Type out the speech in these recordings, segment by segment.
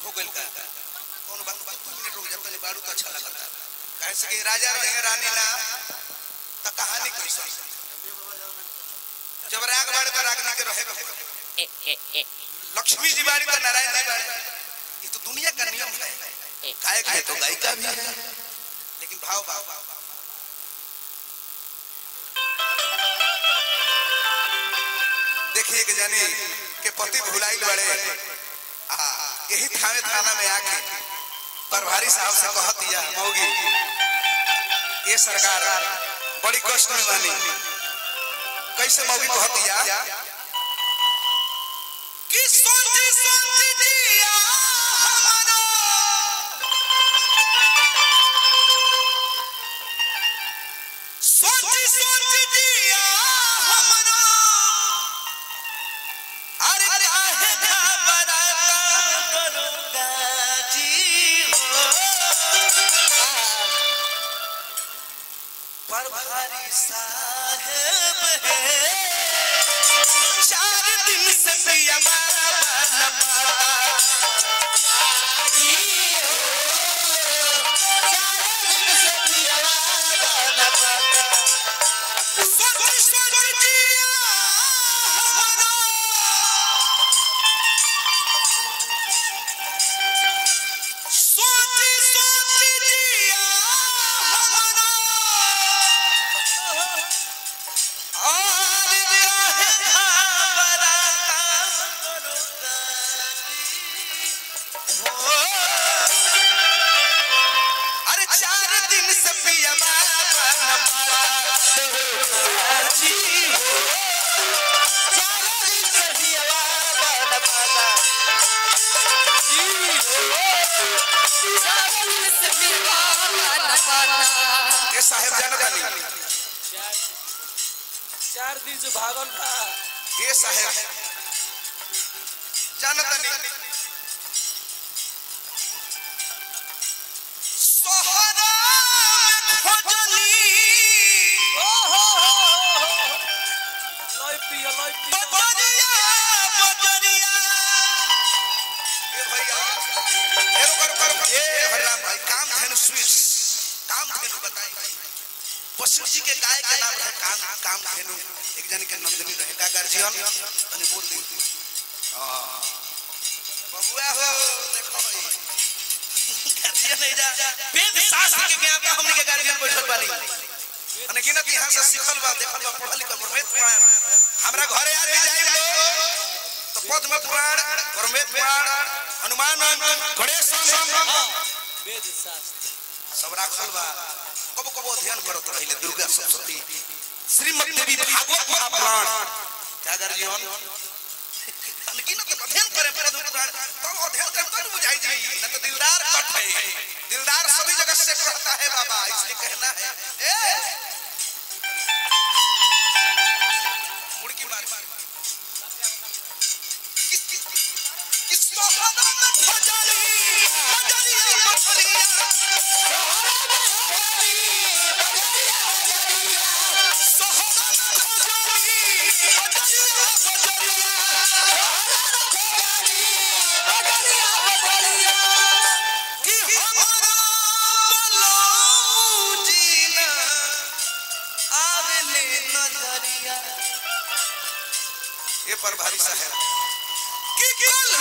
हो गइल का कौन बात 2 मिनट रुक जा तनी बारू तो अच्छा लगता कैसे कि राजा रहे रानी ना त कहानी कैसे जब राग बाड़ का रागनी के रहे लक्ष्मी जी बाड़ी तो नारायण जी बाड़ी ये तो दुनिया का नियम है गायक है तो गायिका भी है लेकिन भाव देखिए कि जानी के पति भुलाइल बड़े यही थाने थाना में आके प्रभारी साहब से कह दिया मौगी ये सरकार बड़ी कष्ट में बानी कैसे मौगी कह दिया कि सोची सोची दिया हमारा सोची सोची दिया हमारा अरे काहे घबराता करोगा जी हो प्रभारी साहब है 4 दिन से पिया बाबा न पाता 4 दिन से पिया बाबा न पाता सोच सोच दिया हमारा सोच सोच दिया हमारा अरे 4 दिन से पिया बाबा न पाता जी हो 4 दिन से पिया बाबा न पाता जी हो 4 दिन से पिया बाबा न पाता ये साहब जानता नहीं 4 दिन से भागल का ये साहब जानता नहीं सोहरा में खोजनी लई पिया बजरिया बजरिया ए भैया ए रुको ए हरराम भाई काम धेनु स्विच काम धेनु बताई वशिष्ठ जी के गाय के नाम है काम धेनु एक जन के नंदनी रहे का गार्जियन तने बोल दी बबुआ हो देखो गार्जियन नहीं जा वेद शास्त्र के ज्ञान का हमनी के गार्जियन बैठल बानी अने कि न कि यहां से सिखल बा देखल बा पढ़ल लिखल परमेत पुराण हमरा घरे आज भी जाई लो तो पद्म पुराण परमेत पुराण हनुमान गणेश वेद शास्त्र सब राखल बा कब कब अध्ययन करत रहिले दुर्गा सप्तशती श्रीमद् देवी भागवत महापुराण क्या गार्जियन लेकिन तो अध्ययन करे पद्म पुराण तो अध्ययन करे तो बुझाई जी न तो दिलदार कट है दिलदार सभी जगह से रहता है बाबा इसलिए कहना है ए मुड़की मार किस सोहरा में खोजली बजरिया बजरिया ये प्रभारी साहब कि कल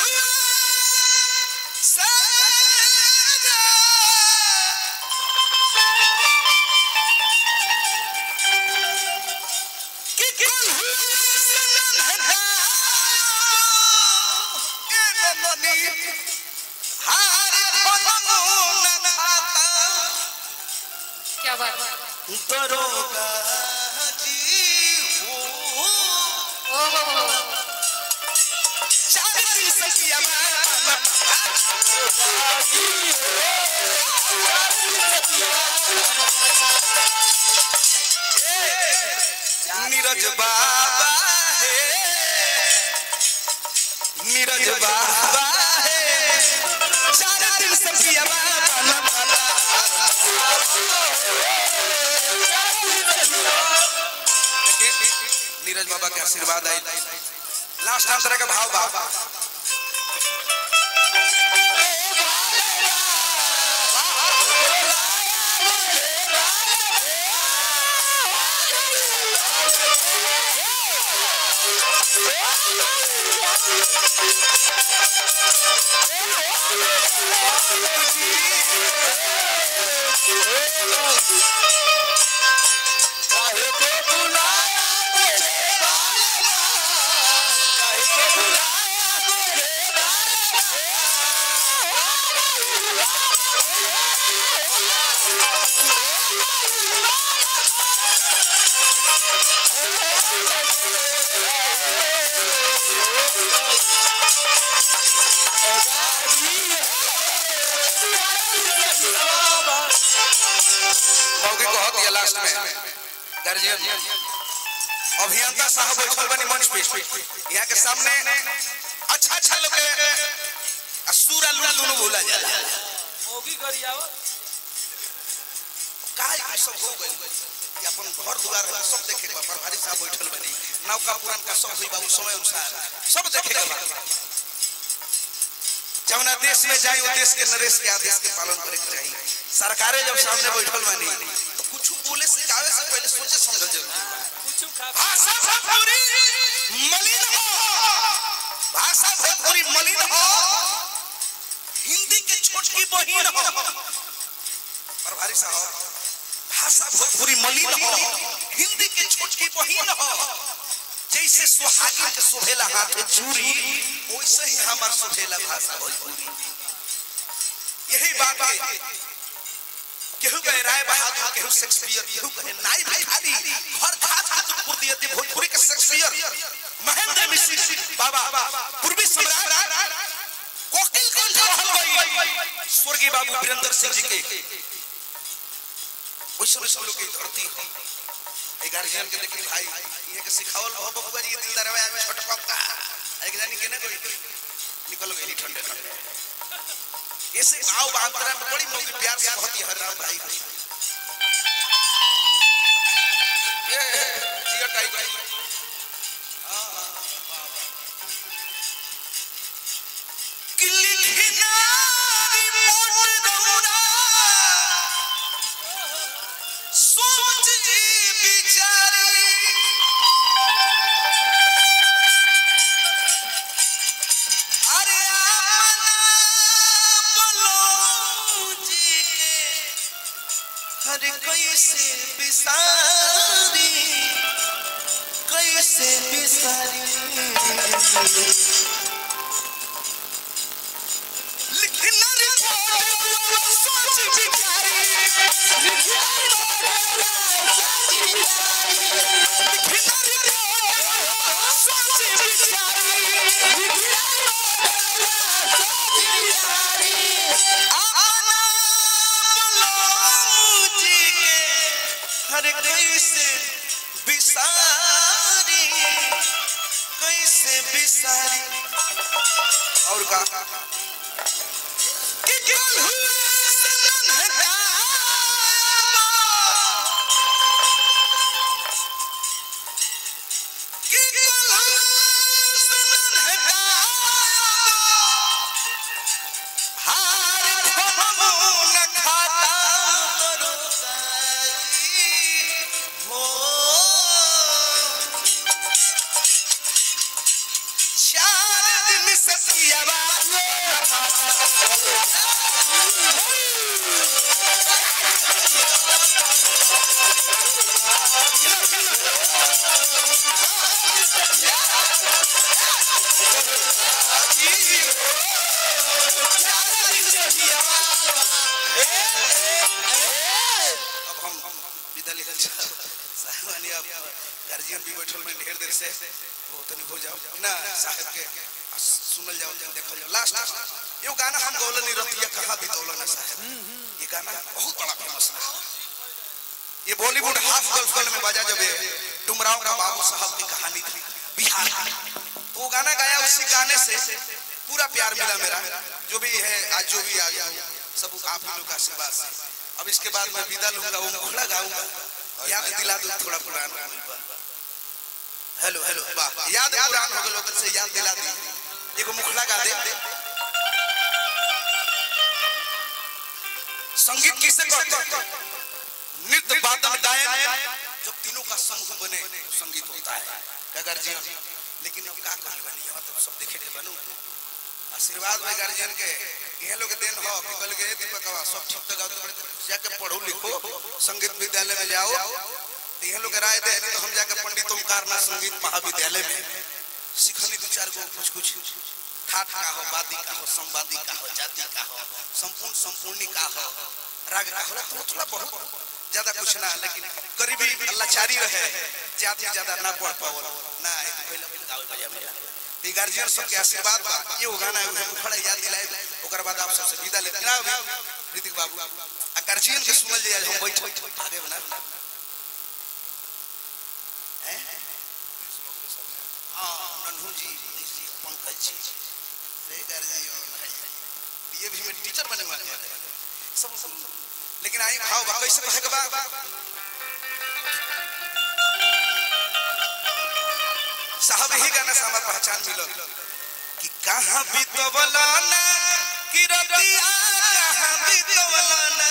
क्या बात दरोगा जी हो 4 दिन से किया नीरज बाबा है नीरज बाबा है 4 दिन से किया नीरज बाबा के आशीर्वाद आई लास्ट टाइम तरह का भाव बाबा मौके को हत लास्ट में गार्जियन अभियंता साहब बैठल बनी मंच पे यहाँ के सामने अच्छा अच्छा लोग सूरा लूट दोनों भूला जाला मोगी गरियावा काहे के सब हो गइल कि अपन घर द्वार वाला सब देखे के पर भारी साहब बैठल बनी नौका पुरान का सब होई बा उस समय अनुसार सब देखे के बा जवना देश में जाई वो देश के नरेश के आदेश के पालन करे के चाहिए सरकारें जब सामने बैठल बनी तो कुछ बोले से गावे से पहले सोचे समझल जरूरी कुछ खा भाषा भोजपुरी मलिन हो भाषा भोजपुरी मलिन हो हिंदी की छोटकी बहिन हो प्रभारी साहब भाषा भोजपुरी मलिन हो हिंदी की छोटकी बहिन हो जैसे सुहागिन के सोहेला हाथ में चूड़ी वैसे ही हमार सोहेला भाषा भोजपुरी यही बात है केहू कहे राय बहादुर केहू शेक्सपियर केहू कहे नाई भिखारी हर खास खातुपुर दियते भोजपुरी के शेक्सपियर महेंद्र मिश्र बाबा पूर्वी सम्राट कोकिल कंठ रहल गई स्वर्गीय बाबू वीरेंद्र सिंह जी के वैसे सब लोग की धरती है ए गार्जियन के देखी भाई ये के सिखावल हो बबुआ जी दिलदार है में छोट पक्का एक जानी के ना कोई निकल गई ठंडे ठंडे ऐसे गांव बांद्रा में बड़ी मौकी प्यार से बहुत ही हर राम भाई ये जियो टाइगर हां किल्ली खिनारी मोट दौड़ा सोच बिचारी अरे हर कैसे बिसारी लिखना रिपोर्ट सोच बिचारी लिखना रिपोर्ट सोच बिचारी हर कैसे बिसारी और का कि कल हुए सनन कि कल हुए सनन हार खमो न खाता हो सतियावा गार्जियन भी बैठल में ढेर देर से वो तनी हो जाओ ना साहब के सुनल जाओ देखल जाओ लास्ट यो गाना हम गौलन रतिया कहां बितौलन ना साहब ये गाना बहुत बड़ा फेमस है ये बॉलीवुड हाफ गर्लफ्रेंड में बाजा जब डुमराव का बाबू साहब की कहानी थी बिहार वो गाना गाया उसी गाने से पूरा प्यार मिला मेरा जो भी है आज जो भी आ गया सब आप ही लोग का आशीर्वाद से अब इसके बाद मैं विदा लूंगा वो मुखड़ा गाऊंगा याद दिला दो थोड़ा पुराना हेलो हेलो वाह याद पुरान हो गए लोगन से याद दिला दी एगो मुखड़ा गा दे संगीत किसे कहते हैं नृत्य वादन गायन जब तीनों का समूह बने तो संगीत होता है क्या गार्जियन लेकिन अब का कहल बनी हम तो सब देखे के बनू आशीर्वाद में गार्जियन के ये लोग देन हो कि कल गए दीपकवा सब ठीक तो गाओ जाके पढ़ो लिखो संगीत विद्यालय में जाओ तो ये लोग राय दे तो हम जाके पंडित ओमकार नाथ संगीत महाविद्यालय में सिखनी दो चार को कुछ ठाठ का हो वादी का हो संवादी का हो जाति का हो संपूर्ण संपूर्णी का हो राग का हो तो थोड़ा बहुत ज्यादा कुछ ना लेकिन गरीबी लाचारी रहे ज्यादा ज्यादा ना पढ़ पावल ना पहले गावे बजा में ये गार्जियन सब के आशीर्वाद बा ये गाना खड़ा याद दिलाए ओकर बाद आप सबसे विदा लेते ना ऋतिक बाबू आ गार्जियन के सुनल जाए हम बैठ आगे बना हैं नन्हू जी पंकज जी रे गार्जियन ये भी मैं टीचर बने वाले सब लेकिन आई भाव बा कैसे कहे के बा साहब ही गाना से हमार पहचान मिलो कि कहां बीतवला ना कि रतिया कहां बीतवला ना